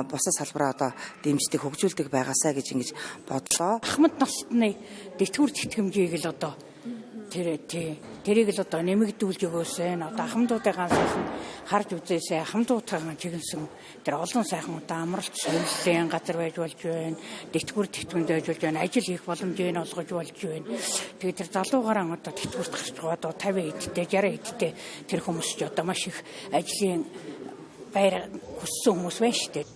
бусад салбараа одоо дэмждэг хөгжүүлдэг байгаасаа гэж ингэж бодлоо. Ахмад насны дэтгэвэр тэтгэмжийг л одоо тэрийг л одоо нэмэгдүүлж өгөөсэй. Одоо ахмадуудын ганцаас нь харж үзээсэй. Ахмадуудтайгаа чигэнсэн тэр олон сайхан одоо амралт солилцлын газар байж болж байна. Дэтгэвэр тэтгэмж байж болж байна. Ажил хийх боломжийг олгож болж байна. Тэгээд тэр залуугаараа одоо тэтгэврт гарч байгаа одоо 50 эдтэй 60 эдтэй тэр хүмүүс ч одоо маш их ажлын байр хүссэн хүмүүс байна шүү дээ.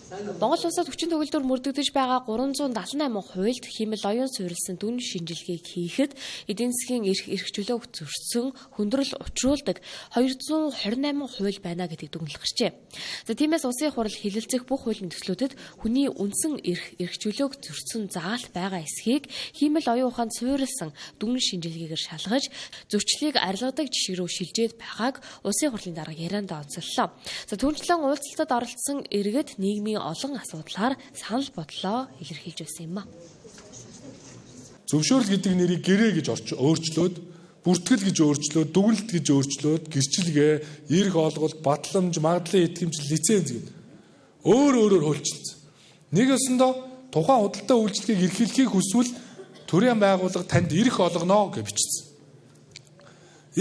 Монгол улсад хүчин төгөлдөр мөрдөгдөж байгаа 378 хуульд хэмэл оюун суурилсан дүн шинжилгээг хийхэд эдийн засгийн эрх чөлөөг зөрчсөн хүндрэл учруулдаг 228 хууль байна гэдгийг дүгнэлт гарчээ. За тиймээс улсын хурал хэлэлцэх бүх хуулийн төслүүдэд хүний үндсэн эрх чөлөөг зөрчсөн заалт байгаа эсхийг хэмэл оюун ухаанд суурилсан дүн шинжилгээгээр шалгаж зөрчлийг арилгадаг жишг рүү шилжээд байгааг улсын хурлын дарга ярианд онцоллоо. За түүнчлэн уулзалтад оролцсон иргэд нийгмийн олон асуудлаар санал бодлоо илэрхийлж байсан юм а. Зөвшөөрөл гэдэг нэрийг гэрээ гэж өөрчлөөд, бүртгэл гэж өөрчлөөд, дүгнэлт гэж өөрчлөөд, гэрчилгээ, эрх олголт, батламж, магадлалын итгэмжил, лиценз гэдэг өөрөөр хуульчилсан. Нэг өсөндөө тухайн худалдаа үйлчлэгийг эрхлэхийг хүсвэл төрийн байгууллага танд эрх олгоно гэж бичсэн.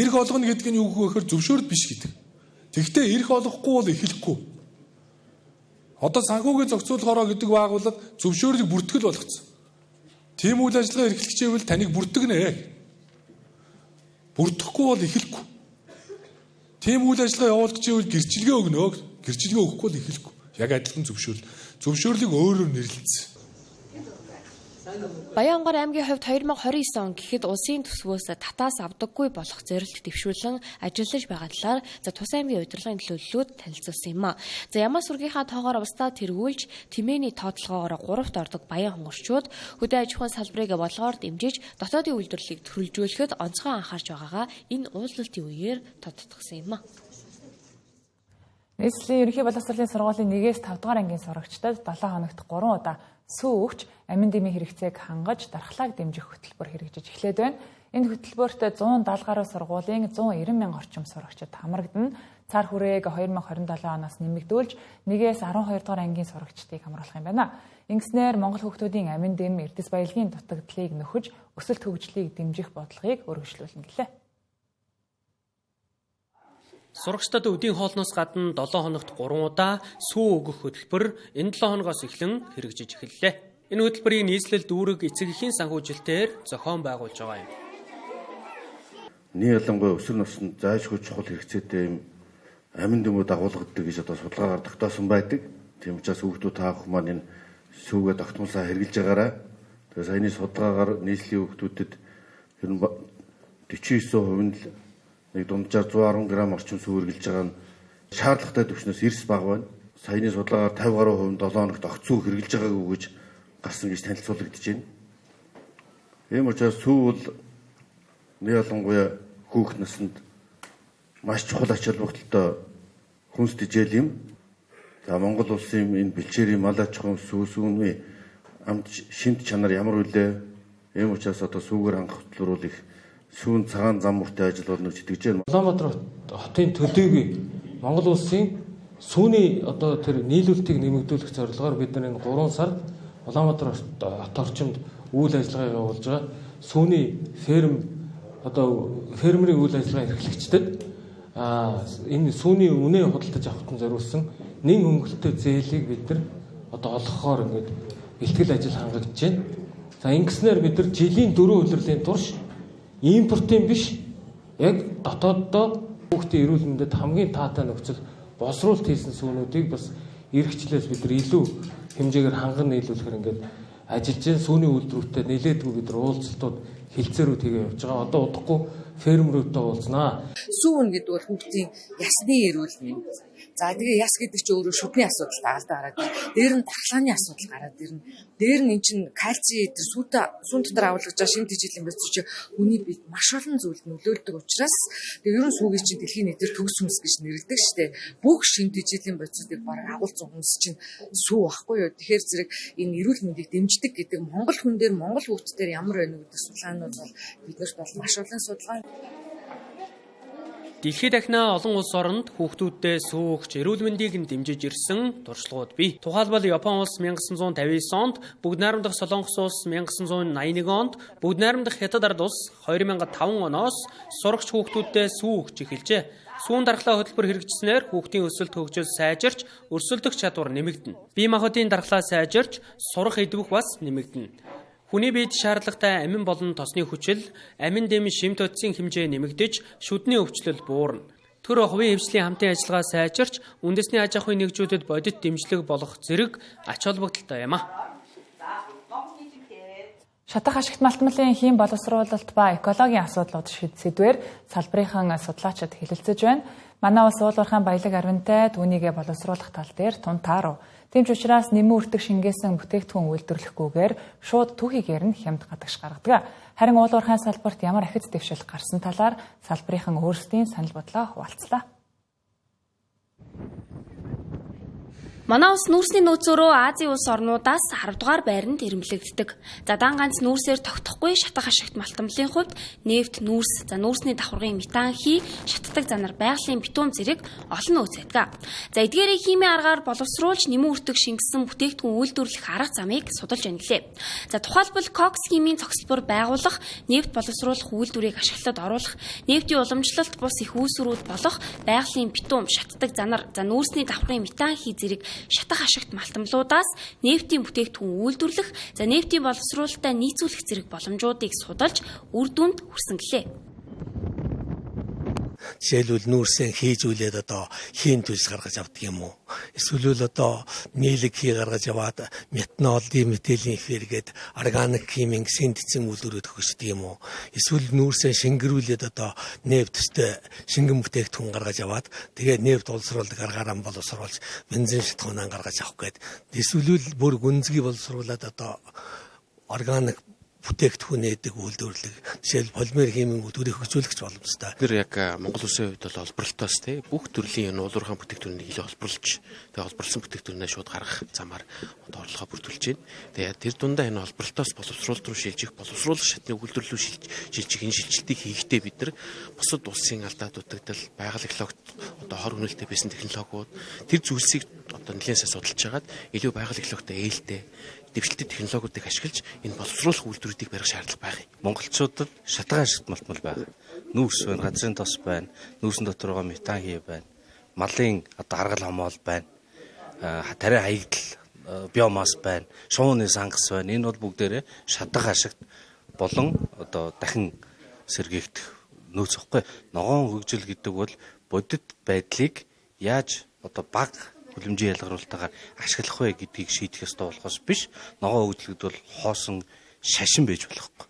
Эрх олгоно гэдэг нь юу гэхээр зөвшөөрөл биш гэдэг. Тэгэхдээ эрх олгохгүй бол эхлэхгүй. Одоо санхүүгийн зохицуулахороо гэдэг байгууллага зөвшөөрлийг бүртгэл болгоцсон. Тийм үйл ажиллагаа эрхлэгчээвэл таныг бүртгэнэ. Бүртгэхгүй бол эхлэхгүй. Тийм үйл ажиллагаа явуулах гэвэл гэрчилгээ өгнө. Гэрчилгээ өгөхгүй бол эхлэхгүй. Яг адилхан зөвшөөрөл. Зөвшөөрлийг өөрөөр нэрлэлцсэн. Баянгар аймгийн хувьд 2029 он гэхэд улсын төсвөөс татаас авдаггүй болох зорилт дэвшүүлэн ажиллаж байгаа талаар Тус аймгийн удирдлагын төлөөллүүд танилцуулсан юм а. За Ямаа сүргийнхаа тоогоор устдаа тэргүүлж тэмээний тоотлогоогоор 3-т ордог баян хонгорчууд хөдөө аж ахуйн салбарыг бодлогоор дэмжиж дотоодын үйлдвэрлэлийг төрөлжүүлэхэд онцгой анхаарч байгаагаа энэ уулзалтын үеэр тодтогсон юм а. Нийслэлийн ерөнхий боловсролын сургуулийн 1-ээс 5 дугаар ангийн сурагчдад 7 хоногт 3 удаа сүү өгч амин дэмийн хэрэгцээг хангаж дархлааг дэмжих хөтөлбөр хэрэгжиж эхлээд байна. Энэ хөтөлбөрт 170 гаруй сургуулийн 190 мянга орчим сурагчид хамрагдана. Цар хүрээг 2027 оноос нэмэгдүүлж 1-ээс 12 дугаар ангийн сурагчдыг хамруулах юм байна. Ингэснээр Монгол хүүхдүүдийн амин дэм эрдэс баялагын дутагдлыг нөхөж өсөлт хөгжлийг дэмжих бодлогыг өргөжлүүлнэ гэлээ. Сурагчдад өдийн хоолноос гадна 7 хоногт 3 удаа сүү өгөх хөтөлбөр энэ 7 хоногоос эхлэн хэрэгжиж эхэллээ. Энэ хөтөлбөрийг нийслэл дүүрэг эцэг эхийн санхүүжилтээр зохион байгуулж байгаа юм. Нийт ялангуяа өсвөр наснд зайлшгүй чухал хэрэгцээтэй юм амин дэмүүд агуулгадаг гэж одоо судалгаагаар тогтоосон байдаг. Тийм учраас хүүхдүүд та бүхэн маань энэ сүүгээ тогтмолсоо хэрэгжилж байгаарай. Тэгээ саяны судалгаагаар нийслэлийн хүүхдүүдэд ер нь 49% нь нэг дунджаар 110 г орчим сүү хэрэгжилж байгаа нь шаардлагатай түвшнээс эрс бага байна. Саяны судалгаагаар 50 гаруй хувь нь 7 хоногт огт сүү хэрэгжилж байгаагүй гэж гарсан гэж танилцуулагдаж байна. Ийм учраас сүү бол нэг ялангуяа хүүхэд наснд маш чухал ач холбогдолтой хүнс тэжээл юм. За Монгол улсын энэ бэлчээрийн мал аж ахуйн сүүсүүний амт шинт чанар ямар үлээ? Ийм учраас одоо сүүгээр хангах хөтөлбөр бол их сүүн цагаан зам мөртэй ажил болно гэж итгэж байна. Улаанбаатар хотын төдийгүй Монгол улсын сүүний одоо тэр нийлүүлэлтийг нэмэгдүүлэх зорилгоор бид нар энэ 3 сард Улаанбаатар хот орчимд үйл ажиллагаа явуулж байгаа. Сүүний фермерийн үйл ажиллагаа эрхлэгчдэд энэ сүүний үнэ худалдаж авахтан зориулсан нэн хөнгөлөлтөй зээлийг бид нар одоо олгохоор ингээд бэлтгэл ажил хангагдж байна. За ингэснээр бид нар жилийн 4 улирлын турш импортын биш яг дотооддоо хүүхдийн эрүүл мэндэд хамгийн таатай нөхцөл боловсруулалт хийсэн сүүнүүдийг бас эрхчлээс бид нар илүү хэмжээгээр ханган нийлүүлэхээр ингээд ажиллаж байгаа сүүний үйлдвэрүүдэд нэлээдгүй бид нар уулзалтууд хилцээрүүд хийгээ явж байгаа. Одоо удахгүй фермерүүдтэй уулзнаа. Сүүн гэдэг бол хүүхдийн ясны эрүүл мэнд, За тэгээ яс гэдэг чинь өөрөө шүдний асуудал дагалдаа гараад дээр нь дархлааны асуудал гараад ирнэ. Дээр нь эн чинь кальци сүүн дотор агуулгаж байгаа шинэ тэжээлийн бэлц чи хүний биед маш олон зүйлд нөлөөлдөг учраас тэгээ ерөн сүүгийн чинь дэлхийн нийтээр төгс хүнс гэж нэрлэдэг штэ. Бүх шинэ тэжээлийн бэлцүүдийг бараг агуулсан хүмүүс чинь сүү байхгүй юу. Тэгэхээр зэрэг энэ эрүүл мэндийг дэмждэг гэдэг Монгол хүн дээр Монгол хүүхдүүдээр ямар байна гэдэг судалгаанууд бол биднэрт бол маш олон судалгаа. Дэлхийд дахина олон улс оронд хүүхдүүддээ сүүгч эрүүл мэндийг нь дэмжиж ирсэн туршлагууд бий. Тухайлбал Япон улс 1959 онд, Бүгд найрамдах Солонгос улс 1981 онд, Бүгд найрамдах Хятад ард улс 2005 оноос сурагч хүүхдүүддээ сүүгч эхэлжээ. Сүүн дархлаа хөтөлбөр хэрэгжснээр хүүхдийн өсөлт хөгжил сайжирч, өрсөлдөх чадвар нэмэгдэнэ. Бие махбодын дархлаа сайжирч, сурах эдвэх бас нэмэгдэнэ. Хүний биед шаардлагатай амин болон тосны хүчил, амин дэм шимт утсын хэмжээ нэмэгдэж, шүдний өвчлөл буурна. Төр хувийн хвшлийн хамтын ажиллагаа сайжирч, үндэсний аж ахуйн нэгжүүдэд бодит дэмжлэг болох зэрэг ач холбогдолтой юм а. Шатах ашигт малтмалын хийм боловсруулалт ба экологийн асуудлууд сэдвээр салбарынхан судлаачид хэлэлцэж байна. Манай улс уулуурхайн баялаг арвинтай түүнийгээ боловсруулах тал дээр тун таарав. Тийм ч учраас нэмэн үртэг шингээсэн бүтээгдэхүүн үйлдвэрлэхгүйгээр шууд түүхийгээр нь хямд гадагш гаргадаг. Харин уулуурхайн салбарт ямар ахиц дэвшил гарсан талаар салбарынхан өөрсдийн санал бодлоо хуваалцлаа. Манай улс нүүрсний нөөцөөрөө Азийн улс орнуудаас 10 дугаар байранд ирэмблэгддэг. За дан ганц нүүрсээр тогтохгүй шатах ашигт малтмалын хувьд нефт, нүүрс, нүүрсний давхаргын метан хий, шатдаг занар байгалийн битүүм зэрэг олон нөөц байдаг. За эдгээрийг химийн аргаар боловсруулж нэмэн үртэг шингэсэн бүтээгдэхүүн үйлдвэрлэх арга замыг судалж байна гэлээ. За тухайлбал кокс химийн цогцлбор байгуулах, нефт боловсруулах үйлдвэрийг ашиглалтад оруулах, нефтийн уламжлалт бус их үүсвэрүүд болох байгалийн битүүм, шатдаг занар, нүүрсний давхаргын метан хий зэрэг шатах ашигт малтмалуудаас нефтийн бүтээгдэхүүн үйлдвэрлэх, нефтийн боловсруулалтаа нийцүүлэх зэрэг боломжуудыг судалж үр дүнд хүрсэн гэлээ. Жишээлбэл нүүрсээ хийжүүлээд хийн төлс гаргаж авдаг юм уу? Эсвэл нийлэг хий гаргаж аваад метанол, диметилийн эфиргээд органик химийн синтезийн үйлдвэрүүд өгчдөг юм уу? Эсвэл нүүрсээ шингэрүүлээд нефттэй шингэн бүтээгдэхүүн гаргаж аваад тэгээд нефт боловсруулдаг аргаараа боловсруулж бензин шатхуунаа гаргаж авах гээд эсвэл бүр гүнзгий боловсруулад органик бүтээгдэхүүн нээдэг үйлдвэрлэг, жишээл полимер химийн үйлдвэрийг хөгжүүлэх боломжтой. Тэр яг Монгол улсын хувьд бол олборлолтоос бүх төрлийн уулуурхайн бүтээгдэхүүнийг илүү олборлж, олборлсон бүтээгдэхүүнээ шууд гаргах замаар орлогоо бүрдүүлж байна. Тэгээд тэр дундаа энэ олборлолтоос боловсруулалт руу шилжих, боловсруулах шатны үйлдвэрлэл рүү шилжих энэ шилжилтийг хийхдээ бид нар бусад улсын алдаа дутагдал, байгаль экологт хор хөнөөлтөй байсан технологиуд тэр зүйлсийг нэлээд сайн судалж хагаад илүү байгаль экологтой ээлтэй дэвшилттэй технологиудыг ашиглаж энэ боловсруулах үйлдвэрүүдийг барих шаардлага байгаа юм. Монголчуудад шатгаан ашигт малтмал байна. Нүүрс байна, газрын тос байна, нүүрсэн дотор байгаа метан хий байна. Малын аргал хамоол байна. Тариа хаягдал биомасс байна. Шууны сангас байна. Энэ бол бүгдээрээ шатах ашигт болон дахин сэргээгдэх нөөц ихгүй. Ногоон хөгжил гэдэг бол бодит байдлыг яаж баг хөлөмжийн ялгаруулалтаагаар ашиглах вэ гэдгийг шийдэх ёстой болохоос биш. Ногоон хөгжлөд бол хоосон шашин байж болохгүй.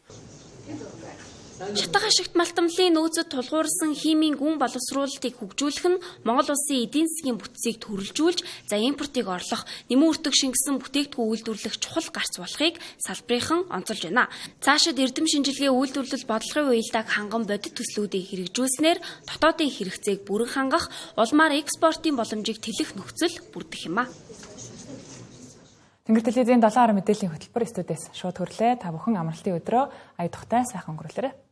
Шатах ашигт малтмалын нөөцөд тулгуурсан химийн гүн боловсруулалтыг хөгжүүлэх нь Монгол улсын эдийн засгийн бүтцийг төрөлжүүлж, импортыг орлох, нэмэн үртэг шингэсэн бүтээгдэхүүн үйлдвэрлэх чухал гарц болохыг салбарынхан онцолж байна. Цаашид эрдэм шинжилгээ үйлдвэрлэл бодлогын уялдааг ханган бодит төслүүдийг хэрэгжүүлснээр дотоодын хэрэгцээг бүрэн хангах, улмаар экспортын боломжийг тэлэх нөхцөл бүрдэх юм а. Тэнгэр телевизийн 7 хар мэдээллийн хөтөлбөр студиэс шууд хүрлээ. Та бүхэн амралтын өдрөө ая тухтай сайхан өнгөрүүлээрэй.